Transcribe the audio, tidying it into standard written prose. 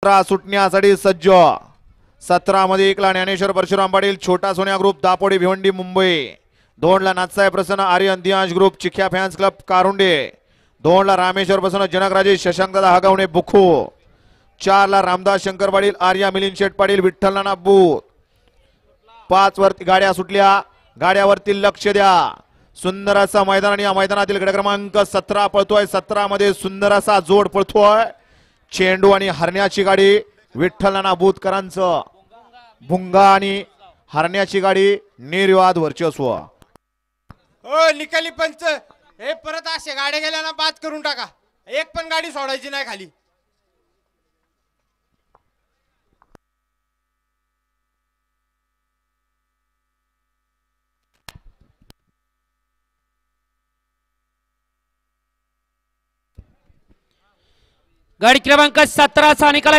सुटण्यासाठी सज्ज 17 मध्ये 1 ला ज्ञानेश्वर परशुराम पाटील छोटा सोन्या ग्रुप दापोडी भिवंडी मुंबई 2 ला नाथसाहेब प्रसन्न Aryan दियांश group चिख्या fans club Karunde 2 ला रामेश्वर प्रसन्न जनक राजेश शशांक दादा हगवणे बुखू 4 ला रामदास शंकर पाटील आर्या मिलिंद शेठ पाटील विठ्ठल नाना बूत 5 वरती गाड्या सुटल्या गाड्यावरती लक्ष द्या सुंदर असा मैदान आणि या मैदानातील गट क्रमांक 17 पळतोय 17 मध्ये सुंदर असा जोड पळतोय चेंडू आणि हरण्याची गाडी विठ्ठल नाना बूतकरांचं भुंगा आणि हरण्याची गाडी निर्विवाद वर्चस्व हो निकाली पंच हे परत असे गाड्या गेल्या ना बाद करून टाका एक पण गाडी सोडायची नाही खाली गाडी क्रमांक 17 चा निकाल